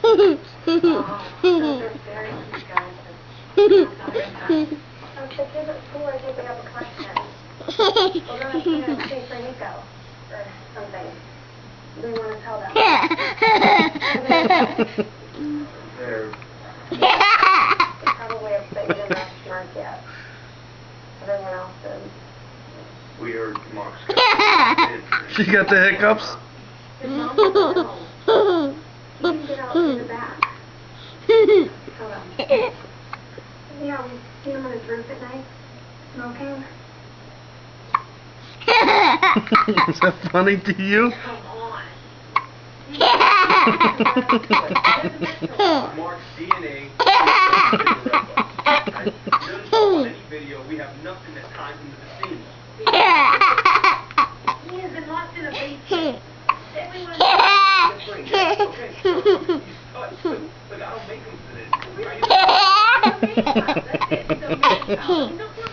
Those are very sweet guys. So the kids at school are taking up a collection. We're going to see a tree for Nico or something. We want to tell them. They're probably upset you didn't ask Mark yet. Everyone else did. we heard Mark's got She got the hiccups. His mom didn't know. He didn't get out through the back. Hold on. Yeah, we see him on his roof at night, smoking. Is that funny to you? Come on. Mark's DNA. I noticed on any video we have nothing that ties into the scene. He has been locked in a basement. Everyone Okay, so he's touched, but I don't make him for this. That's it. He's a man. He's a man.